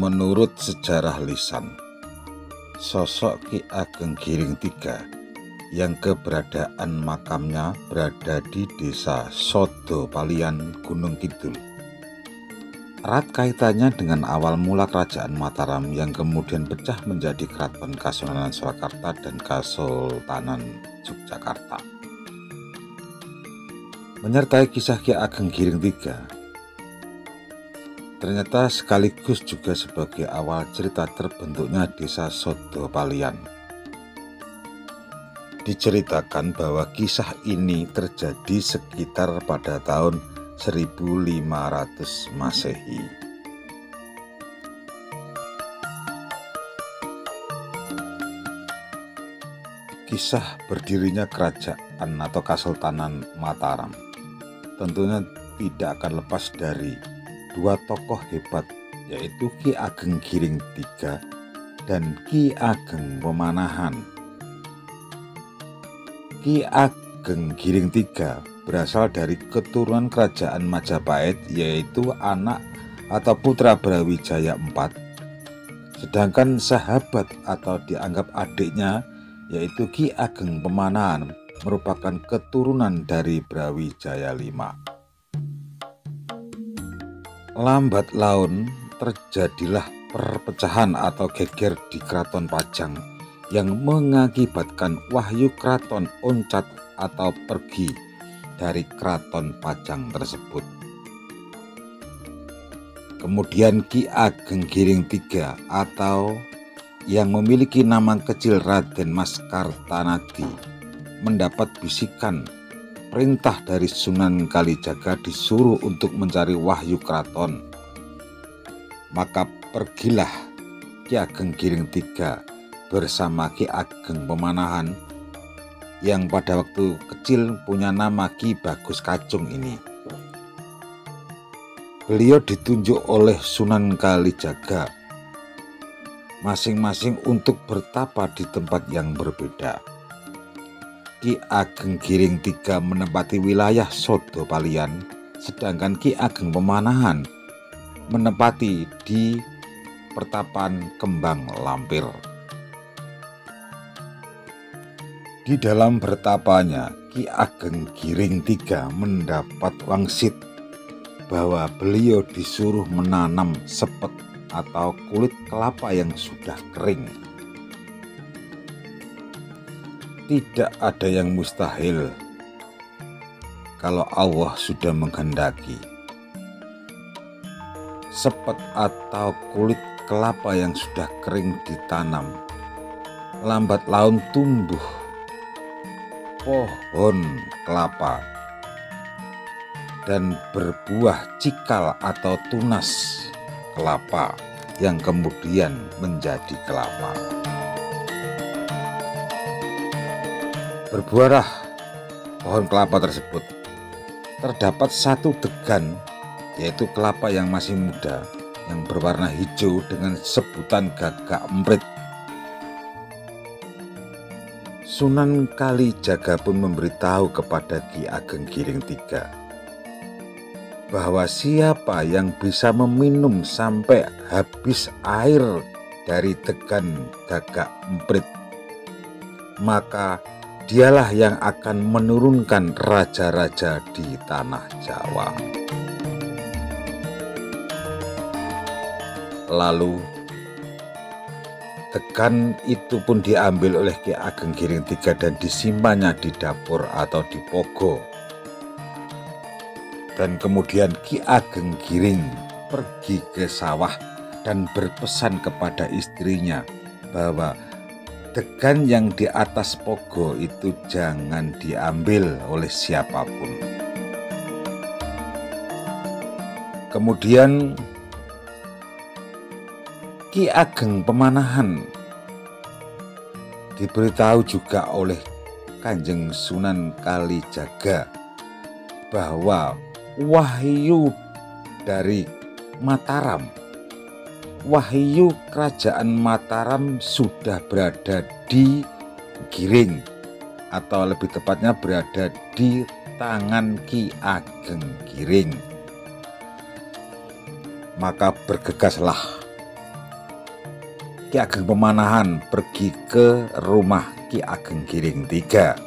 Menurut sejarah lisan, sosok Ki Ageng Giring III yang keberadaan makamnya berada di desa Sodo Palian, Gunung Kidul, erat kaitannya dengan awal mula kerajaan Mataram yang kemudian pecah menjadi Keraton Kasunanan Surakarta dan Kesultanan Yogyakarta. Menyertai kisah Ki Ageng Giring III ternyata sekaligus juga sebagai awal cerita terbentuknya desa Sodo Palian. Diceritakan bahwa kisah ini terjadi sekitar pada tahun 1500 Masehi. Kisah berdirinya kerajaan atau Kesultanan Mataram tentunya tidak akan lepas dari dua tokoh hebat, yaitu Ki Ageng Giring III dan Ki Ageng Pemanahan. Ki Ageng Giring III berasal dari keturunan kerajaan Majapahit, yaitu anak atau putra Brawijaya IV, sedangkan sahabat atau dianggap adiknya yaitu Ki Ageng Pemanahan merupakan keturunan dari Brawijaya V. Lambat laun terjadilah perpecahan atau geger di Keraton Pajang yang mengakibatkan wahyu keraton oncat atau pergi dari Keraton Pajang tersebut. Kemudian Ki Ageng Giring III atau yang memiliki nama kecil Raden Mas Kartanadi mendapat bisikan perintah dari Sunan Kalijaga disuruh untuk mencari wahyu keraton. Maka pergilah Ki Ageng Giring III bersama Ki Ageng Pemanahan yang pada waktu kecil punya nama Ki Bagus Kacung ini. Beliau ditunjuk oleh Sunan Kalijaga masing-masing untuk bertapa di tempat yang berbeda. Ki Ageng Giring III menempati wilayah Sodo Palian, sedangkan Ki Ageng Pemanahan menempati di Pertapan Kembang Lampir. Di dalam bertapanya, Ki Ageng Giring III mendapat wangsit bahwa beliau disuruh menanam sepet atau kulit kelapa yang sudah kering. Tidak ada yang mustahil kalau Allah sudah menghendaki. Sepet atau kulit kelapa yang sudah kering ditanam, lambat laun tumbuh pohon kelapa dan berbuah cikal atau tunas kelapa yang kemudian menjadi kelapa. Berbuahlah pohon kelapa tersebut. Terdapat satu degan, yaitu kelapa yang masih muda, yang berwarna hijau dengan sebutan gagak emprit. Sunan Kalijaga pun memberitahu kepada Ki Ageng Giring III bahwa siapa yang bisa meminum sampai habis air dari degan gagak emprit, maka dialah yang akan menurunkan raja-raja di tanah Jawa. Lalu degan itu pun diambil oleh Ki Ageng Giring III dan disimpannya di dapur atau di pogo. Dan kemudian Ki Ageng Giring pergi ke sawah dan berpesan kepada istrinya bahwa degan yang di atas pogo itu jangan diambil oleh siapapun. Kemudian Ki Ageng Pemanahan diberitahu juga oleh Kanjeng Sunan Kalijaga bahwa wahyu dari Mataram, wahyu kerajaan Mataram sudah berada di Giring, atau lebih tepatnya berada di tangan Ki Ageng Giring. Maka bergegaslah Ki Ageng Pemanahan pergi ke rumah Ki Ageng Giring III.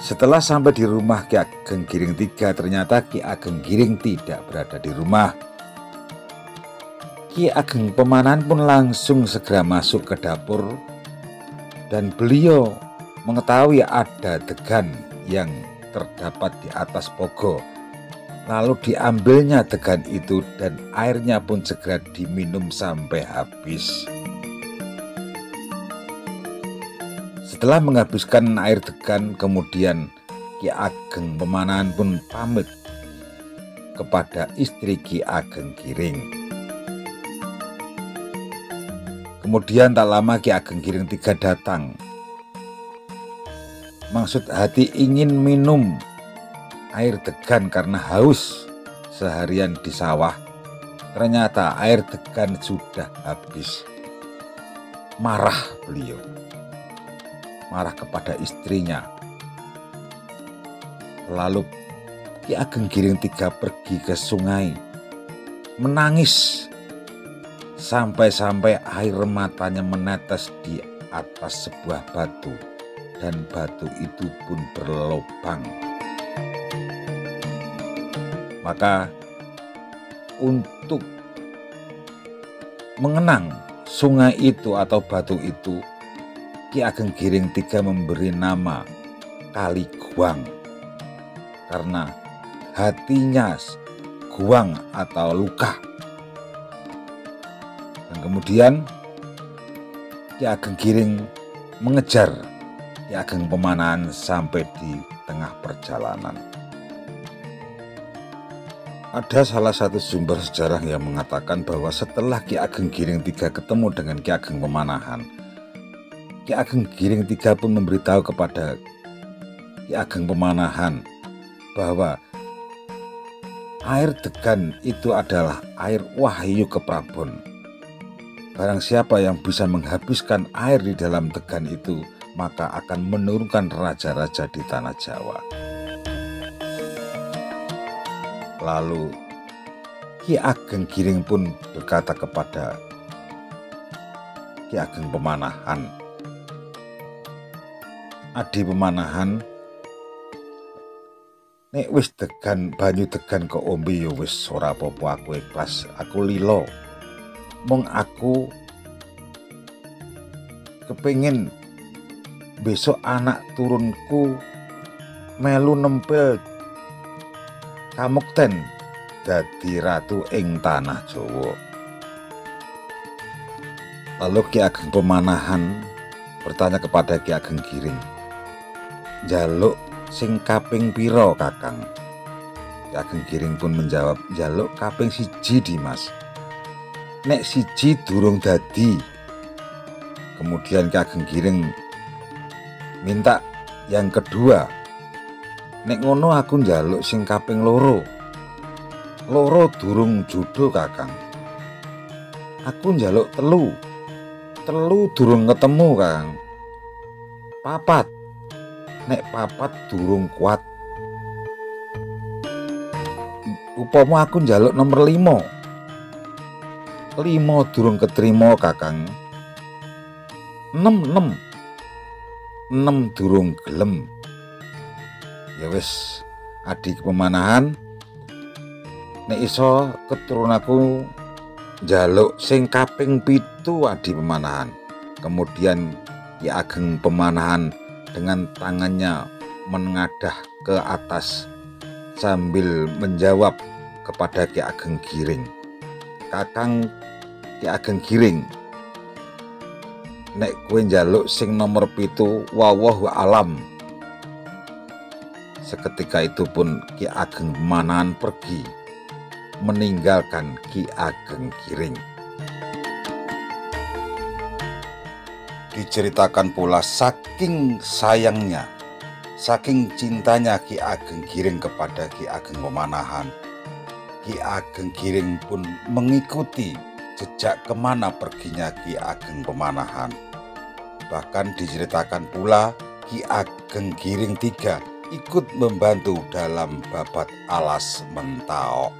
Setelah sampai di rumah Ki Ageng Giring III, ternyata Ki Ageng Giring tidak berada di rumah. Ki Ageng Pemanahan pun langsung segera masuk ke dapur dan beliau mengetahui ada degan yang terdapat di atas pogo. Lalu diambilnya degan itu dan airnya pun segera diminum sampai habis. Setelah menghabiskan air degan, kemudian Ki Ageng Pemanahan pun pamit kepada istri Ki Ageng Giring. Kemudian tak lama Ki Ageng Giring III datang. Maksud hati ingin minum air degan karena haus seharian di sawah. Ternyata air degan sudah habis. Marah beliau. Marah kepada istrinya. Lalu Ki Ageng Giring III pergi ke sungai, menangis sampai-sampai air matanya menetes di atas sebuah batu, dan batu itu pun berlubang. Maka untuk mengenang sungai itu atau batu itu, Ki Ageng Giring III memberi nama Kali Guang, karena hatinya guang atau luka. Dan kemudian Ki Ageng Giring mengejar Ki Ageng Pemanahan sampai di tengah perjalanan. Ada salah satu sumber sejarah yang mengatakan bahwa setelah Ki Ageng Giring III ketemu dengan Ki Ageng Pemanahan, Ki Ageng Giring III pun memberitahu kepada Ki Ageng Pemanahan bahwa air degan itu adalah air wahyu keprabon. Barang siapa yang bisa menghabiskan air di dalam degan itu, maka akan menurunkan raja-raja di tanah Jawa. Lalu Ki Ageng Giring pun berkata kepada Ki Ageng Pemanahan, "Adi Pemanahan, nek wis degan banyu degan kok ombe ya wis ora apa-apa, aku ikhlas, aku lilo. Mong aku kepengin besok anak turunku melu nempel kamukten dadi ratu ing tanah Jawa." Lalu Ki Ageng Pemanahan bertanya kepada Ki Ageng Giring, "Jaluk sing kaping piro, Kakang?" Ki Ageng Giring pun menjawab, "Jaluk kaping 1 Dimas. Nek 1 durung dadi." Kemudian Ki Ageng Giring minta yang kedua, "Nek ngono aku njaluk sing kaping 2. 2 durung judo, Kakang. Aku njaluk 3. 3 durung ketemu, Kakang. 4. Nek 4 durung kuat. Upama aku njaluk nomor 5. 5 durung ketrima, Kakang. 6 durung gelem." Ya wis, Adi Pemanahan, nek iso keturunanku njaluk sing kaping 7, Adi Pemanahan. Kemudian Ki Ageng Pemanahan dengan tangannya menengadah ke atas sambil menjawab kepada Ki Ageng Giring, "Kakang Ki Ageng Giring, nek kowe njaluk sing nomor 7, wallahu alam." Seketika itu pun Ki Ageng Pemanahan pergi meninggalkan Ki Ageng Giring. Diceritakan pula saking sayangnya, saking cintanya Ki Ageng Giring kepada Ki Ageng Pemanahan, Ki Ageng Giring pun mengikuti jejak kemana perginya Ki Ageng Pemanahan. Bahkan diceritakan pula Ki Ageng Giring III ikut membantu dalam babat alas Mentao.